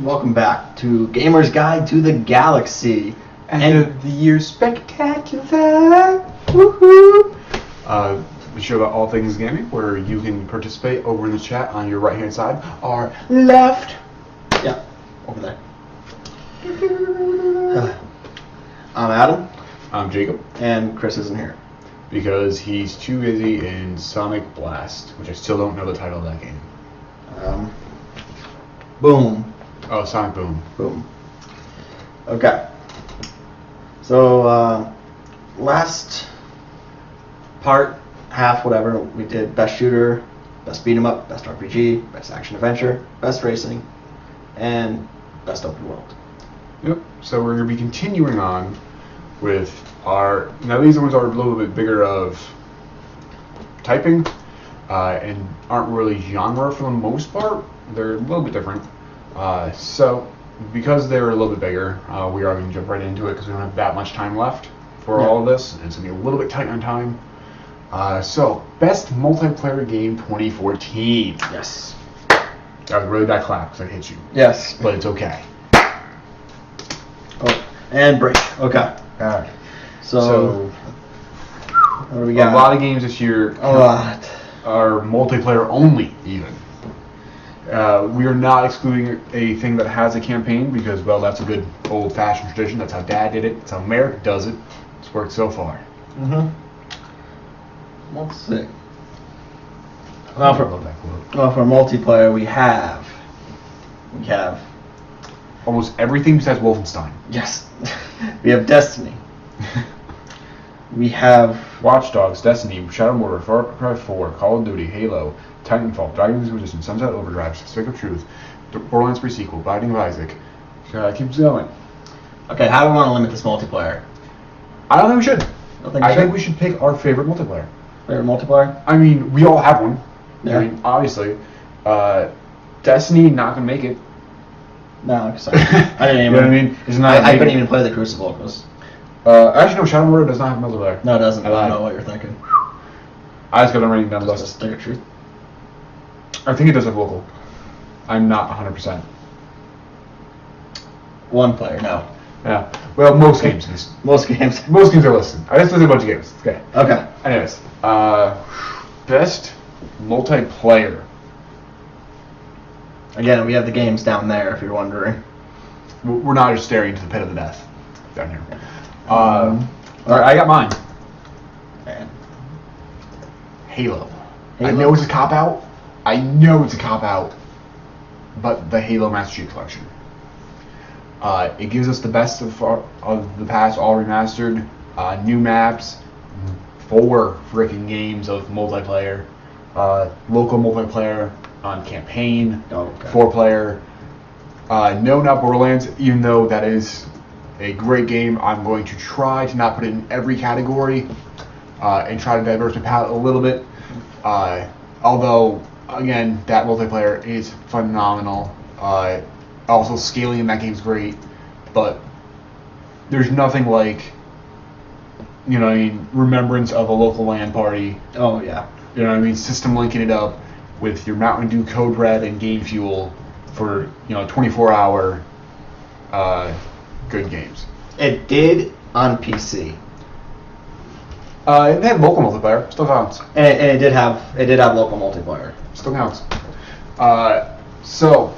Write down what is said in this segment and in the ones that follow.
Welcome back to Gamer's Guide to the Galaxy. End of the year spectacular! Woohoo! The show about all things gaming, where you can participate over in the chat on your right hand side, or left. Yeah, over there. I'm Adam. I'm Jacob. And Chris isn't here. Because he's too busy in Sonic Blast, which I still don't know the title of that game. Boom. Oh, Sonic Boom. Boom. Okay. So, last part, half, whatever, we did Best Shooter, Best Beat 'em Up, Best RPG, Best Action Adventure, Best Racing, and Best Open World. Yep. So we're going to be continuing on with our... Now these ones are a little bit bigger of typing, and aren't really genre for the most part. They're a little bit different. So because they're a little bit bigger, we are going to jump right into it because we don't have that much time left for all of this, and it's going to be a little bit tight on time. So, Best Multiplayer Game 2014. Yes. That was a really bad clap because I hit you. Yes. But it's okay. Oh, and break. Okay. Alright. So what do we got? A lot of games this year A lot. are multiplayer only, even. We are not excluding a thing that has a campaign because, well, that's a good old-fashioned tradition. That's how Dad did it. That's how America does it. It's worked so far. Mm-hmm. Let's see. Well, for multiplayer, we have Almost everything besides Wolfenstein. yes, we have Destiny. We have Watch Dogs, Destiny, Shadow Warrior, Far Cry 4, Call of Duty, Halo, Titanfall, Dragon's Magician, Sunset Overdrive, Stick of Truth, Borderlands pre-sequel, Binding of Isaac. Keeps going. Okay, how do we want to limit this multiplayer? I don't think we should. I think we should pick our favorite multiplayer. Favorite multiplayer? I mean, we all have one. Yeah. I mean, obviously. Destiny, not gonna make it. No, because I didn't even. You know what I mean? It's not I couldn't even play the Crucible. Cause actually, no, Shadow Warrior does not have multiplayer. no, it doesn't. I lied. don't know what you're thinking. I just got them writing down the Just a list. stick of truth. I think it does have local. I'm not 100%. One player, no. Yeah. Well, most games. Most games. Most games are listed. I just listed a bunch of games. Okay. Okay. Anyways, best multiplayer. Again, we have the games down there if you're wondering. We're not just staring into the pit of the death down here. All right, I got mine. Man. Halo. I know it's a cop out. But the Halo Master Chief Collection. It gives us the best of the past, all remastered, new maps, 4 freaking games of multiplayer, local multiplayer on campaign, 4-player. No, not Borderlands, even though that is a great game. I'm going to try to not put it in every category and try to diverse my palette a little bit. Although, again, that multiplayer is phenomenal. Also, scaling in that game is great, but there's nothing like, you know what I mean, remembrance of a local LAN party. Oh, yeah. You know what I mean? System linking it up with your Mountain Dew Code Red and Game Fuel for, 24-hour good games. It did on PC. It had local multiplayer. Still counts. And it did have local multiplayer. Still counts. So,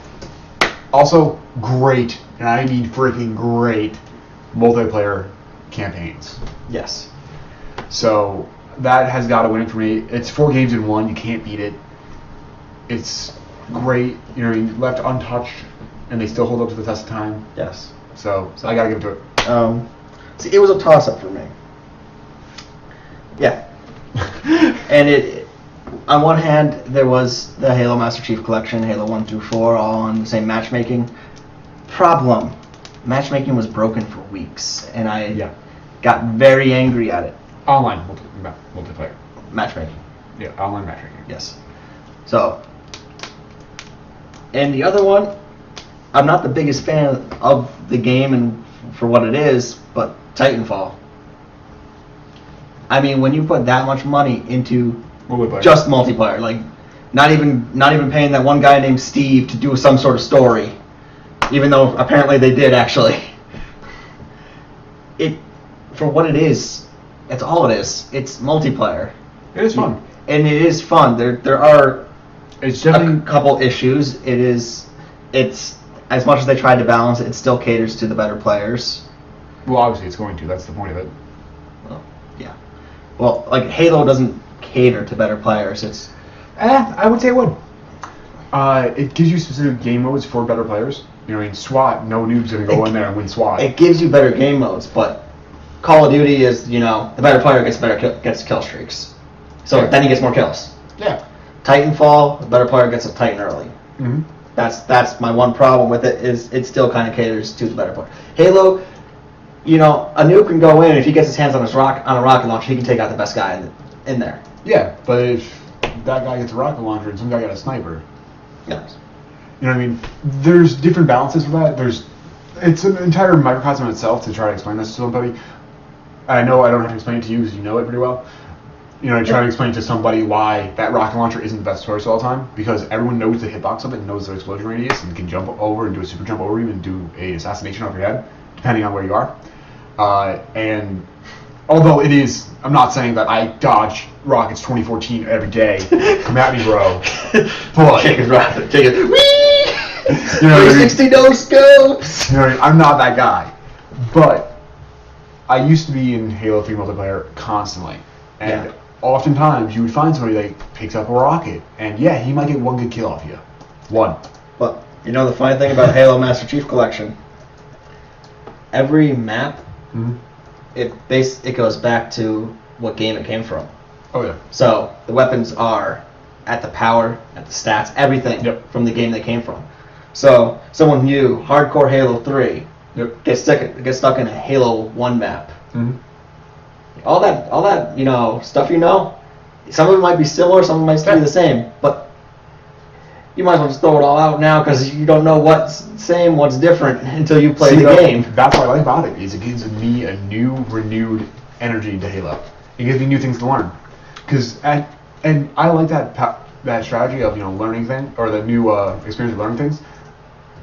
also great, and I mean freaking great, multiplayer campaigns. Yes. So that has got to win it for me. It's 4 games in 1. You can't beat it. It's great. Left untouched, and they still hold up to the test of time. Yes. So I gotta give it to it. See, it was a toss-up for me. Yeah. And it, on one hand, there was the Halo Master Chief Collection, Halo 1 through 4, all on the same matchmaking. Problem: matchmaking was broken for weeks, and I got very angry at it. Online multiplayer. Matchmaking. Yeah, online matchmaking. Yes. So, and the other one, I'm not the biggest fan of the game and for what it is, but Titanfall. I mean, when you put that much money into just multiplayer, like not even paying that one guy named Steve to do some sort of story, even though apparently they did actually. It, for what it is, that's all it is. It's multiplayer. It is fun. And it is fun. There are It's definitely a couple issues. It's as much as they tried to balance it still caters to the better players. well, obviously it's going to. That's the point of it. Well, yeah. Well, like Halo doesn't cater to better players. It's I would say it would. It gives you specific game modes for better players. You know, in SWAT, no noob's gonna go in there and win SWAT. it gives you better game modes, but Call of Duty is the better player gets kill streaks, so then he gets more kills. Yeah. Titanfall, the better player gets a Titan early. Mm-hmm. That's my one problem with it is it still kind of caters to the better player. Halo, a noob can go in if he gets his hands on a rocket launcher, he can take out the best guy in there. Yeah, but if that guy gets a rocket launcher and some guy got a sniper, Yes. you know what I mean? There's different balances for that. It's an entire microcosm in itself to try to explain this to somebody. I know I don't have to explain it to you because you know it pretty well. Try to explain to somebody why that rocket launcher isn't the best choice all the time, because everyone knows the hitbox of it and knows the explosion radius and can jump over and do a super jump over you and do a assassination off your head, depending on where you are. And although it is, I'm not saying that I dodge rockets 2014 every day. Come at me, bro. But Take it. Whee! 360 no scopes. I'm not that guy. But I used to be in Halo 3 multiplayer constantly. And Yeah. oftentimes you would find somebody that picks up a rocket, and yeah, he might get one good kill off you. One. But the funny thing about Halo Master Chief Collection, every map, it goes back to what game it came from. Oh yeah. So the weapons are at the power, at the stats, everything from the game they came from. So someone new, hardcore Halo 3, gets stuck in a Halo 1 map. Mm-hmm. All that stuff some of it might be similar, some of it might still be the same, but you might as well just throw it all out now because you don't know what's same, what's different until you play the game. That's what I like about it, is it gives me a new, renewed energy into Halo. It gives me new things to learn. And I like that strategy of learning things, or the new experience of learning things,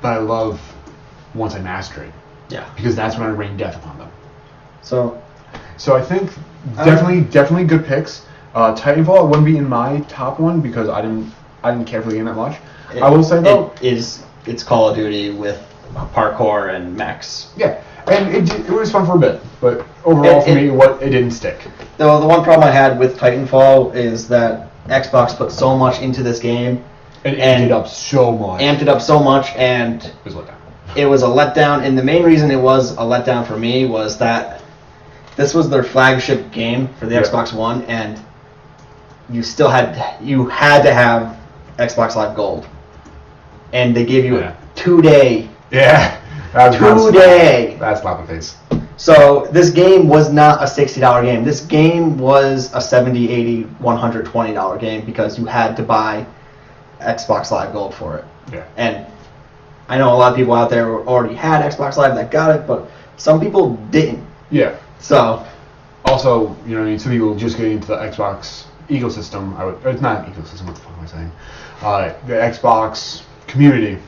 but I love once I master it. Yeah. Because that's when I rain death upon them. So I think definitely good picks. Titanfall wouldn't be in my top one because I didn't care for the game that much. I will say though, it's Call of Duty with parkour and mechs. Yeah, and it was fun for a bit, but overall for me, it didn't stick. The one problem I had with Titanfall is that Xbox put so much into this game and amped it up so much, and it was a letdown. It was a letdown, and the main reason it was a letdown for me was that this was their flagship game for the Xbox One, and you had to have Xbox Live Gold, and they gave you a 2-day. Yeah, that's 2-day. That's slap in the face. So this game was not a $60 game. This game was a $70, $80, $120 game because you had to buy Xbox Live Gold for it. Yeah. And I know a lot of people out there already had Xbox Live that got it, but some people didn't. Yeah. So. Also, some people just getting into the Xbox ecosystem. It's not an ecosystem. What the fuck am I saying? The Xbox community.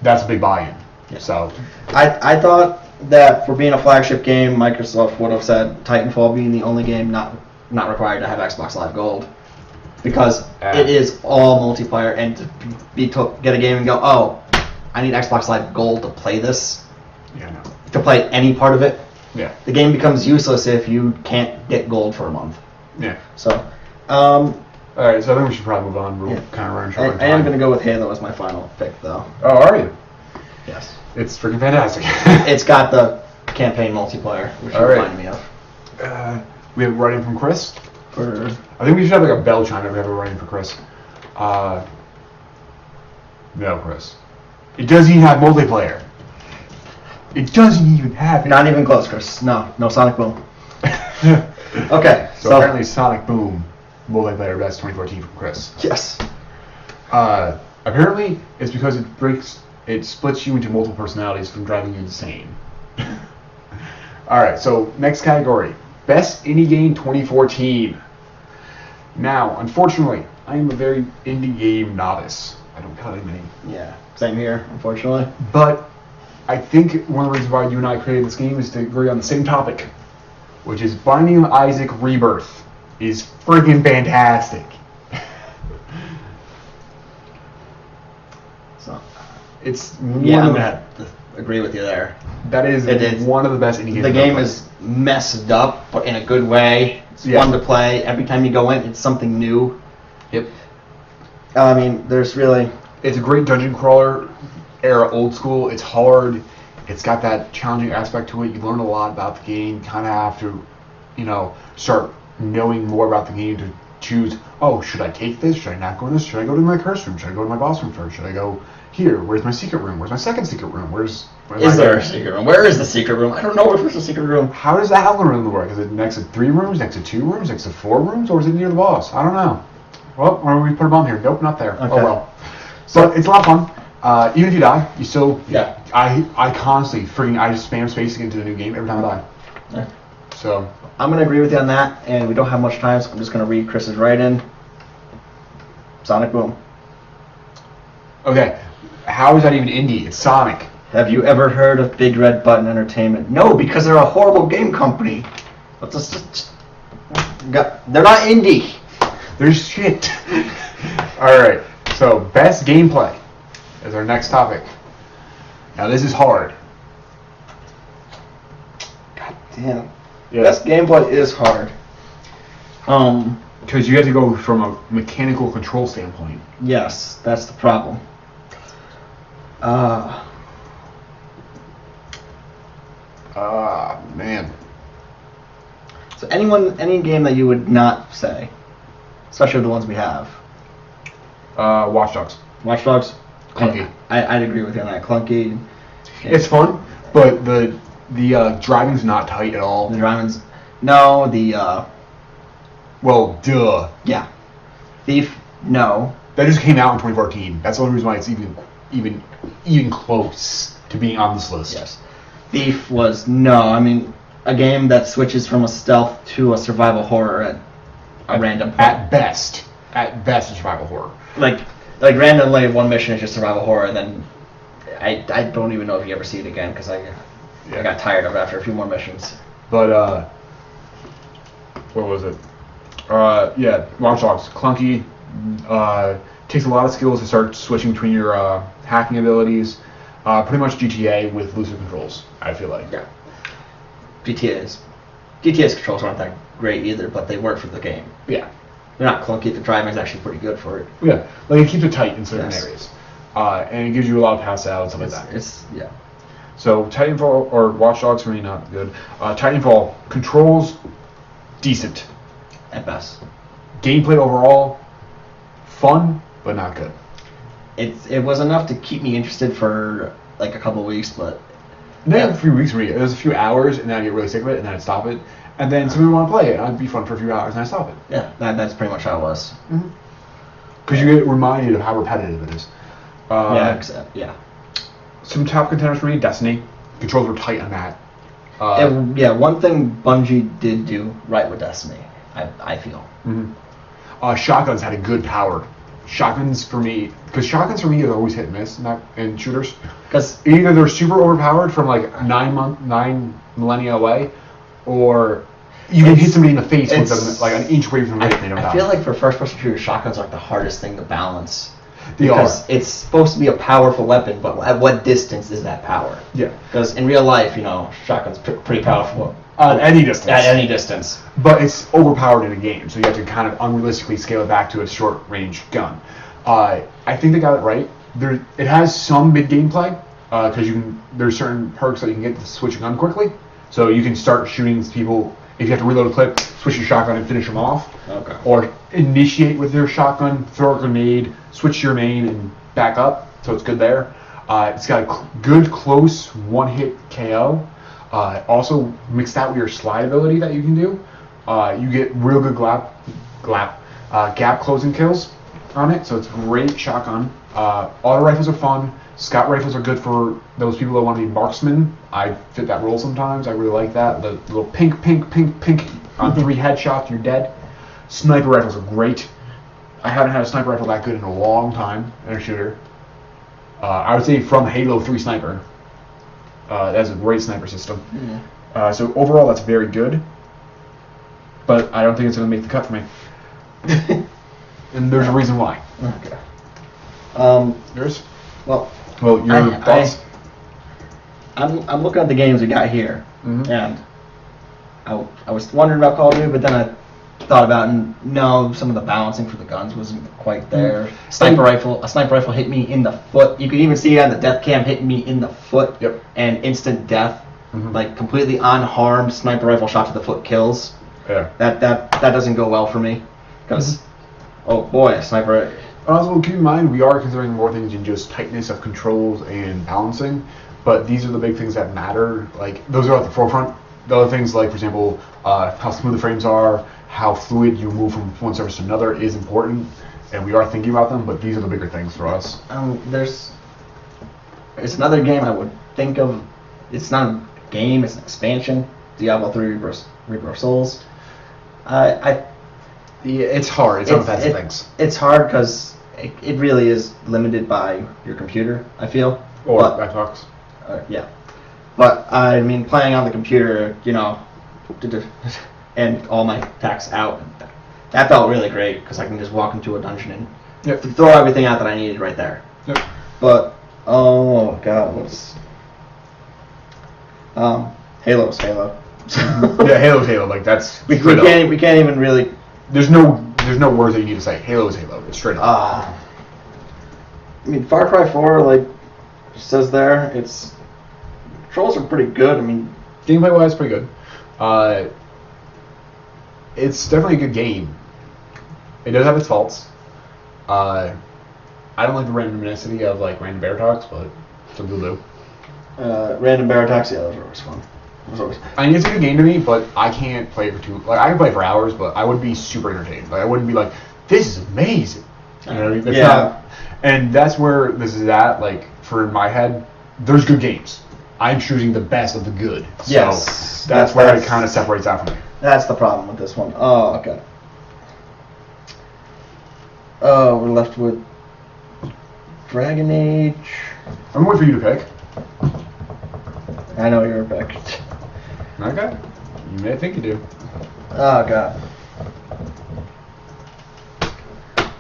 That's a big buy-in. Yeah. So. I thought that for being a flagship game, Microsoft would have said Titanfall being the only game not required to have Xbox Live Gold, because it is all multiplayer, and to get a game and go, oh, I need Xbox Live Gold to play this. Yeah, no. To play any part of it. Yeah. The game becomes useless if you can't get gold for a month. Yeah. So. All right, so I think we should probably move on. We're kind of running short on time. I am going to go with Halo as my final pick, though. Oh, are you? Yes. It's freaking fantastic. It's got the campaign multiplayer, which you reminded me of. We have a writing from Chris. I think we should have like a bell chime if we have a writing for Chris. No, Chris. It doesn't even have multiplayer. It doesn't even have it. Not even close, Chris. No Sonic Boom. Okay. So apparently Sonic Boom multiplayer best 2014 from Chris. Yes. Apparently it's because it splits you into multiple personalities from driving you insane. Alright, so next category. Best Indie Game 2014. Now, unfortunately, I am a very indie game novice. I don't play many. Yeah, same here, unfortunately. But I think one of the reasons why you and I created this game is to agree on the same topic, which is Binding of Isaac Rebirth is freaking fantastic. So, It's yeah, I'm gonna have to agree with you there. That is one of the best indie games. The game is messed up, but in a good way. It's fun to play. Every time you go in, it's something new. Yep. I mean, there's really... It's a great dungeon crawler, era old school. It's hard. It's got that challenging aspect to it. You learn a lot about the game. Kind of have to, start knowing more about the game to choose, oh, should I take this? Should I not go in this? Should I go to my curse room? Should I go to my boss room first? Should I go here? Where's my secret room? Where's my second secret room? Is there a secret room? Where is the secret room? I don't know if there's a secret room. How does the Howler room work? Is it next to 3 rooms, next to 2 rooms, next to 4 rooms, or is it near the boss? I don't know. Well, why don't we put a bomb here? Nope, not there. Okay. Oh well. So it's a lot of fun. Even if you die, you still... Yeah. I constantly I just spam spacing into a new game every time I die. Yeah. So... I'm going to agree with you on that, and we don't have much time, so I'm just going to read Chris's write-in. Sonic Boom. Okay. How is that even indie? It's Sonic. Have you ever heard of Big Red Button Entertainment? No, because they're a horrible game company. They're not indie. They're shit. Alright, so best gameplay is our next topic. Now this is hard. God damn. Yeah. Best gameplay is hard. Because you have to go from a mechanical control standpoint. Yes, that's the problem. Man. So any game that you would not say, especially the ones we have. Watch Dogs. Watch Dogs? Clunky. I'd agree with you on that. Clunky. It's fun, but the driving's not tight at all. The driving's... No, Well, duh. Yeah. Thief, no. That just came out in 2014. That's the only reason why it's even close to being on this list. Yes. Thief was no. I mean, a game that switches from a stealth to a survival horror at a random point. At best, it's survival horror. Like randomly, one mission is just survival horror, and then I don't even know if you ever see it again because I got tired of it after a few more missions. But what was it? Watch Dogs, clunky. Takes a lot of skills to start switching between your hacking abilities. Pretty much GTA with looser controls, I feel like. Yeah. GTA's controls aren't that great either, but they work for the game. Yeah. They're not clunky. The driving is actually pretty good for it. Yeah, like it keeps it tight in certain areas, and it gives you a lot of pass out and stuff like that. Yeah. So Titanfall or Watch Dogs for me not good. Titanfall controls decent At best. Gameplay overall fun but not good. It was enough to keep me interested for like a couple of weeks, but Not a few weeks for me. It was a few hours, and then I get really sick of it, and then I'd stop it. And then somebody would want to play it, and I'd be fun for a few hours, and I'd stop it. Yeah, that's pretty much how it was. Because you get reminded of how repetitive it is. Yeah. Some top contenders for me, Destiny. Controls were tight on that. One thing Bungie did do right with Destiny, I feel. Shotguns had a good power. Shotguns for me are always hit and miss in shooters. Because either they're super overpowered from like 9 millennia away, or you can hit somebody in the face with them like an inch away from them and they don't die. I feel like for first-person shooters, shotguns are like the hardest thing to balance. Because it's supposed to be a powerful weapon, but at what distance is that power? Yeah. Because in real life, shotgun's pretty powerful. At any distance. At any distance. But it's overpowered in a game, so you have to kind of unrealistically scale it back to a short-range gun. I think they got it right. It has some mid-gameplay, because there's certain perks that you can get to switch a gun quickly. So you can start shooting people. If you have to reload a clip, switch your shotgun and finish them off. Okay. Or initiate with your shotgun, throw a grenade, switch your main, and back up. So it's good there. It's got a good close one-hit KO. Also mixed that with your slide ability that you can do. You get real good gap closing kills on it. So it's a great shotgun. Auto rifles are fun. Scout rifles are good for those people that want to be marksmen. I fit that role sometimes. I really like that. The little pink on 3 headshots, you're dead. Sniper rifles are great. I haven't had a sniper rifle that good in a long time in a shooter. I would say from Halo 3 Sniper. That's a great sniper system. Yeah. So overall, that's very good. But I don't think it's going to make the cut for me. And there's a reason why. Okay. Yours? Well, your thoughts? I'm looking at the games we got here, and I was wondering about Call of Duty, but then I thought about it, and no, some of the balancing for the guns wasn't quite there. A sniper rifle hit me in the foot. You could even see it on the death cam hitting me in the foot. Yep. And instant death, like completely unharmed sniper rifle shot to the foot kills. Yeah. That doesn't go well for me, because oh boy, a sniper. Also, keep in mind, we are considering more things than just tightness of controls and balancing, but these are the big things that matter. Like, those are at the forefront. The other things, like, for example, how smooth the frames are, how fluid you move from one surface to another is important, and we are thinking about them, but these are the bigger things for us. There's another game I would think of. It's not a game, it's an expansion. Diablo 3 Reaper of Souls. It's hard. It's offensive things. It's hard because it really is limited by your computer, I feel. Or Xbox. Yeah. But, I mean, playing on the computer, you know, and all my attacks out, that felt really great because I can just walk into a dungeon and throw everything out that I needed right there. Yep. But, oh, God, what's... Halo's Halo. Yeah, Halo's Halo. Like, that's... We can't even really... There's no words that you need to say. Halo is Halo. It's straight up. I mean, Far Cry 4, like, says there, its controls are pretty good. I mean, gameplay-wise, pretty good. It's definitely a good game. It does have its faults. I don't like the randomicity of, like, random bear talks, but some people do. Random bear attacks, yeah, those are always fun. I mean, it's a good game to me, but I can't play it for I can play it for hours, but I would be super entertained. Like, I wouldn't be like, this is amazing. You know what I mean? It's not, and that's where this is at. Like, for my head, there's good games. I'm choosing the best of the good. So yes. That's where it kind of separates out from me. That's the problem with this one. Oh, okay. Oh, we're left with Dragon Age. I'm waiting for you to pick. I know you're picked. Okay. You may think you do. Oh, God.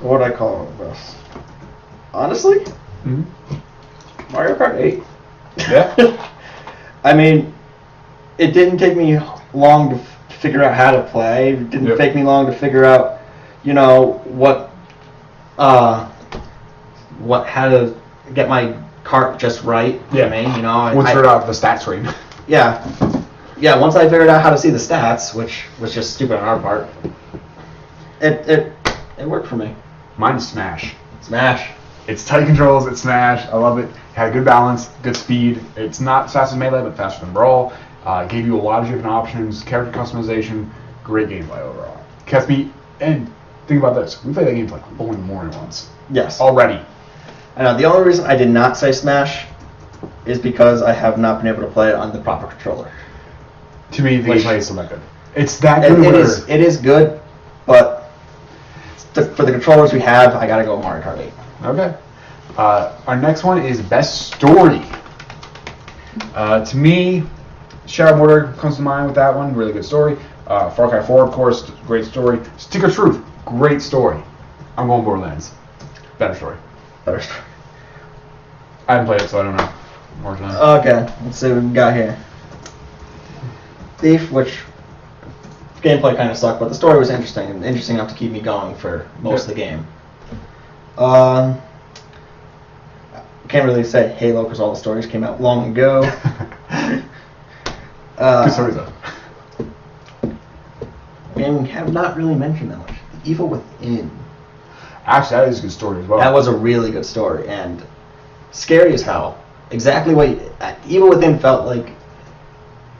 What would I call this? Honestly? Mario Kart 8. Yeah? I mean, it didn't take me long to figure out how to play. It didn't take me long to figure out, you know, how to get my cart just right. Yeah. I mean, you know, once figured out the stat screen. Yeah. Yeah, once I figured out how to see the stats, which was just stupid on our part, it worked for me. Mine's Smash. Smash. It's tight controls, it's Smash, I love it. It had good balance, good speed. It's not as fast as Melee, but faster than Brawl. Gave you a lot of different options, character customization, great gameplay overall. Kept me, and think about this, we played that game for like 4 in the morning once. Yes. Already. I know, the only reason I did not say Smash is because I have not been able to play it on the proper controller. To me, the gameplay is still not good. It's that good. It is good, but for the controllers we have, I gotta go Mario Kart 8. Okay. Our next one is Best Story. To me, Shadow Border comes to mind with that one. Really good story. Far Cry 4, of course, great story. Stick of Truth, great story. I'm going Borderlands. Better story. Better story. I haven't played it, so I don't know. More time. Okay, let's see what we got here. Thief, which gameplay kind of sucked, but the story was interesting enough to keep me going for most of the game. Can't really say Halo because all the stories came out long ago. Good stories though. And we have not really mentioned that much. The Evil Within. Actually, that is a good story as well. That was a really good story and scary as hell. Exactly what Evil Within felt like.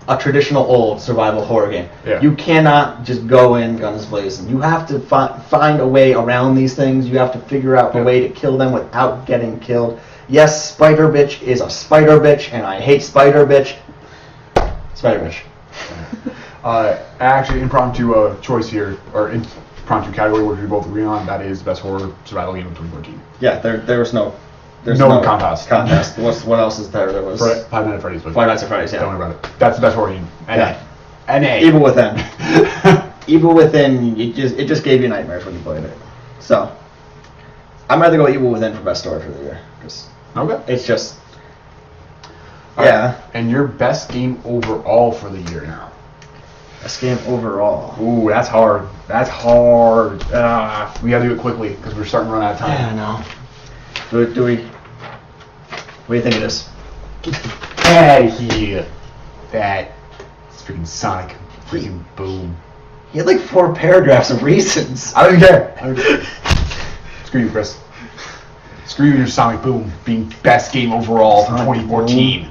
A traditional old survival horror game. Yeah. You cannot just go in guns blazing. You have to find a way around these things. You have to figure out a way to kill them without getting killed. Yes, Spider Bitch is a Spider Bitch, and I hate Spider Bitch. Spider Bitch. Actually, impromptu choice here, or Pronto category, which we both agree on, that is the best horror survival game of 2014. Yeah, there was no. There's no contest. What else is there? There was Five Nights at Freddy's. Five Nights at Freddy's. Yeah. Don't worry about it. That's the best horror game. Yeah. NA. Evil Within. Evil Within. It just gave you nightmares when you played it. So, I'm rather go Evil Within for best story for the year because it's just. Yeah. Right. And your best game overall for the year now. Best game overall. Ooh, that's hard. That's hard. We gotta do it quickly because we're starting to run out of time. Yeah, I know. Do we? What do you think it is? Get out of here. That is freaking Sonic. Freaking boom. He had like 4 paragraphs of reasons. I don't care. Screw you, Chris. Screw you and your Sonic Boom being best game overall for 2014.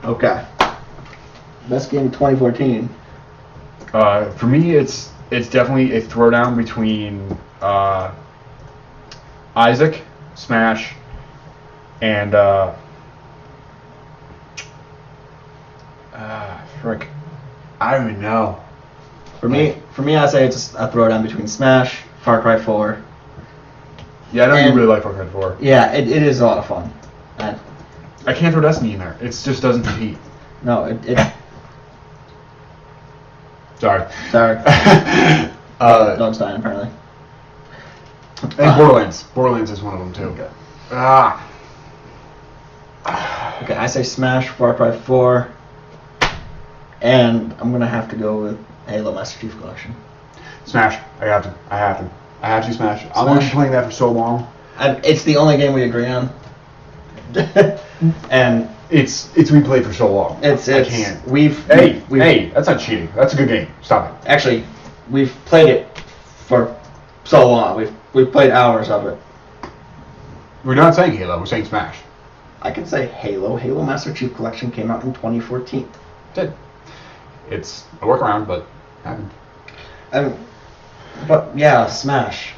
Okay. Best game of 2014. For me, it's definitely a throwdown between Isaac, Smash, and frick, I don't even know. For me, I say it's a throwdown between Smash, Far Cry 4. Yeah, I know you really like Far Cry 4. Yeah, it is a lot of fun. I can't throw Destiny in there. It just doesn't compete. No, it Sorry. Dog's dying apparently. And Borderlands. Borderlands is one of them too. Okay. Okay, I say Smash, Far Cry 4, and I'm gonna have to go with Halo Master Chief Collection. Smash. I have to Smash. I've only been playing that for so long. It's the only game we agree on. And it's we played for so long. I can't. Hey, that's not cheating. That's a good game. Stop it. Actually, we've played it for so long. We've played hours of it. We're not saying Halo. We're saying Smash. I can say Halo. Halo Master Chief Collection came out in 2014. It did. It's a workaround, but happened. But yeah, Smash.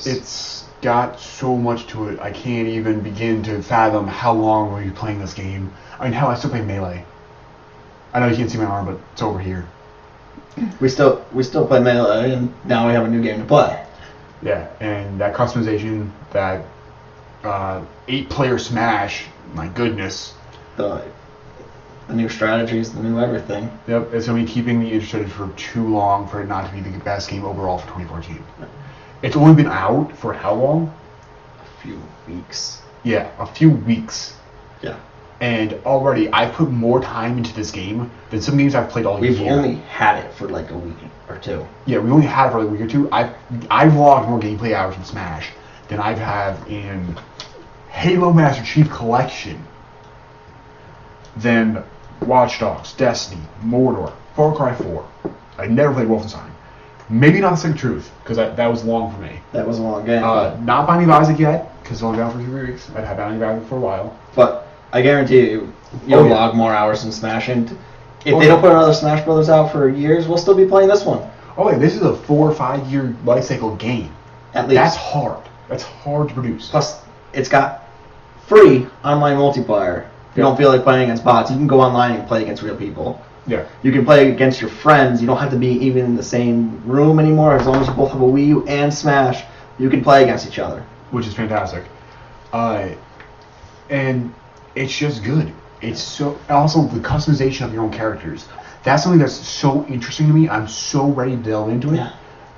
It's got so much to it. I can't even begin to fathom how long were you playing this game. I mean, hell, I still play Melee. I know you can't see my arm, but it's over here. We still play Melee, and now we have a new game to play. Yeah, and that customization, that 8-player Smash, my goodness. The new strategies, the new everything. Yep, it's going to be keeping me interested for too long for it not to be the best game overall for 2014. It's only been out for how long? A few weeks. Yeah, a few weeks. Yeah. And already, I've put more time into this game than some games I've played all year. We've only had it for like a week or two. Yeah, we only had it for like a week or two. I've logged more gameplay hours in Smash than I've had in Halo Master Chief Collection, than Watch Dogs, Destiny, Mordor, Far Cry 4. I never played Wolfenstein. Maybe not the Second Truth, because that was long for me. That was a long game. Not Binding of Isaac yet, because it's only been out for 3 weeks. I've had Binding of Isaac for a while. But I guarantee you'll log more hours in Smash, and if they don't put another Smash Brothers out for years, we'll still be playing this one. Oh yeah, this is a 4 or 5 year life cycle game. At least. That's hard. That's hard to produce. Plus, it's got free online multiplayer. If you don't feel like playing against bots, you can go online and play against real people. Yeah. You can play against your friends. You don't have to be even in the same room anymore. As long as you both have a Wii U and Smash, you can play against each other. Which is fantastic. And it's just good. It's so... Also, the customization of your own characters. That's something that's so interesting to me. I'm so ready to delve into it. Yeah.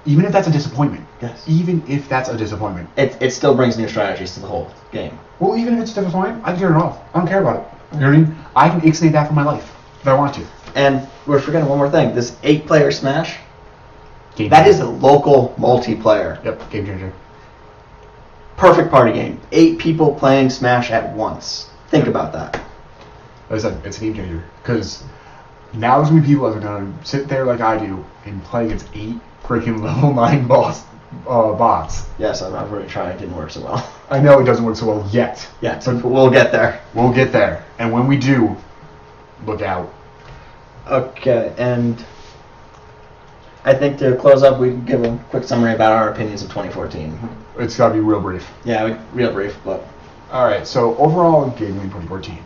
Even if that's a disappointment. Yes. Even if that's a disappointment. It still brings new strategies to the whole game. Well, even if it's a disappointment, I can turn it off. I don't care about it. You know what I mean? I can ixnay that from my life if I want to. And we're forgetting one more thing. This 8-player Smash, Game that changer. is a local multiplayer. Yep, game changer. Perfect party game. 8 people playing Smash at once. Think about that. Like I said, it's a game changer. Because now there's going to be people that are going to sit there like I do and play against 8 freaking level 9 bots. Yes, I've already tried. It didn't work so well. I know it doesn't work so well yet. Yeah, but we'll get there. We'll get there. And when we do, look out. Okay, and I think to close up, we can give a quick summary about our opinions of 2014. It's got to be real brief. Yeah, real brief, but... Alright, so overall gaming in 2014,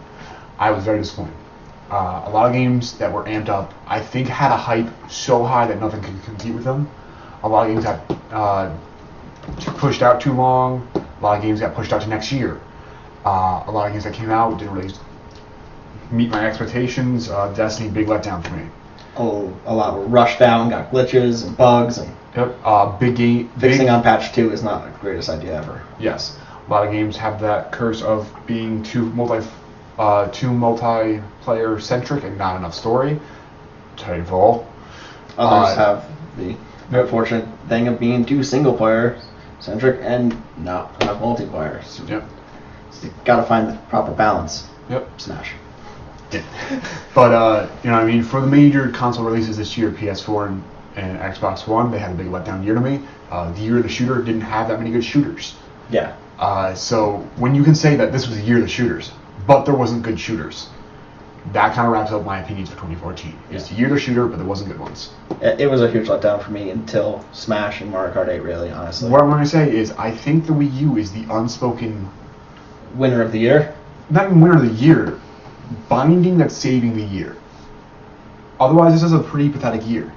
I was very disappointed. A lot of games that were amped up, I think, had a hype so high that nothing could compete with them. A lot of games got pushed out too long. A lot of games got pushed out to next year. A lot of games that came out didn't really meet my expectations. Destiny, big letdown for me. Oh, a lot were rushed down, got glitches and bugs, and big game. Fixing on patch 2 is not the greatest idea ever. Yes, a lot of games have that curse of being too multiplayer centric and not enough story. Titanfall. Others have the unfortunate thing of being too single player centric and not enough multiplayer. So you gotta find the proper balance. Smash. Yeah. But you know what I mean, for the major console releases this year, PS4 and Xbox One, they had a big letdown year to me. The year of the shooter didn't have that many good shooters. Yeah. So when you can say that this was the year of the shooters, but there wasn't good shooters, that kind of wraps up my opinions for 2014. It's the year of the shooter, but there wasn't good ones. It was a huge letdown for me until Smash and Mario Kart 8, really, honestly. What I'm going to say is I think the Wii U is the unspoken winner of the year. Not even winner of the year, binding that's saving the year. Otherwise, this is a pretty pathetic year.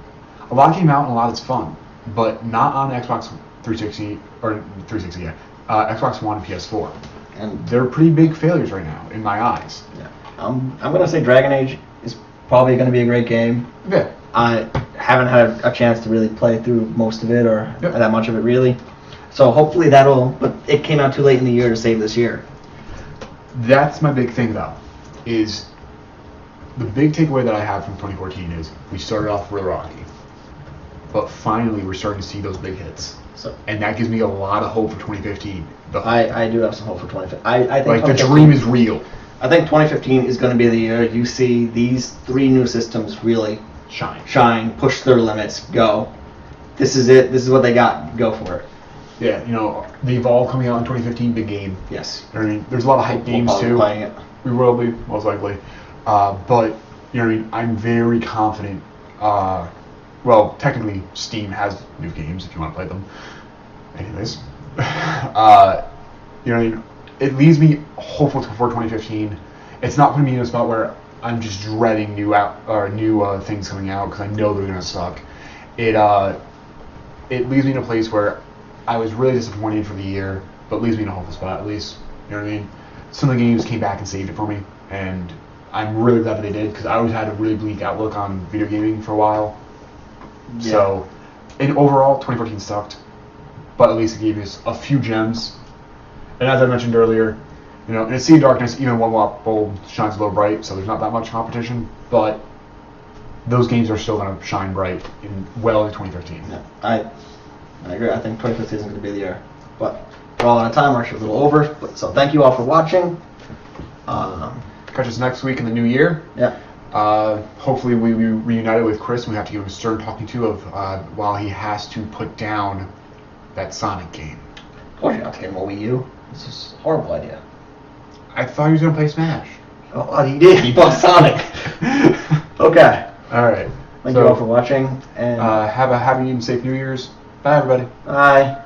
A lot came out and a lot is fun, but not on Xbox 360 or 360. Xbox One and PS4, and they're pretty big failures right now in my eyes. Yeah. I'm gonna say Dragon Age is probably gonna be a great game. Yeah. I haven't had a chance to really play through most of it or that much of it really, so hopefully but it came out too late in the year to save this year. That's my big thing though, is the big takeaway that I have from 2014 is we started off real rocky, but finally we're starting to see those big hits. And that gives me a lot of hope for 2015. I do have some hope for 2015. I think the dream is real. I think 2015 is going to be the year you see these 3 new systems really shine, push their limits, go. This is it. This is what they got. Go for it. Yeah, you know, the Evolve coming out in 2015, big game. Yes. I mean, there's a lot of hype games too. Playing it. We will be, most likely. But, you know what I mean, I'm very confident. Well, technically, Steam has new games if you want to play them. Anyways, you know, what I mean, it leaves me hopeful for 2015. It's not going to be in a spot where I'm just dreading new things coming out because I know they're going to suck. It leaves me in a place where I was really disappointed for the year, but leaves me in a hopeful spot at least. You know what I mean? Some of the games came back and saved it for me, and I'm really glad that they did because I always had a really bleak outlook on video gaming for a while. Yeah. So, and overall, 2014 sucked, but at least it gave us a few gems. And as I mentioned earlier, you know, in a sea of darkness, even one watt bulb shines a little bright, so there's not that much competition. But those games are still going to shine bright well into 2015. Yeah, I agree. I think 2015 is going to be the year. But we're all out of time. We're actually a little over. So thank you all for watching. Catch us next week in the new year. Yeah. Hopefully we reunited with Chris, and we have to give him a stern talking to of while he has to put down that Sonic game. Of course you have to get him a Wii U. This is a horrible idea. I thought he was going to play Smash. Oh, he did. He bought Sonic. Okay. All right. Thank you all for watching. And have a happy and safe New Year's. Bye, everybody. Bye.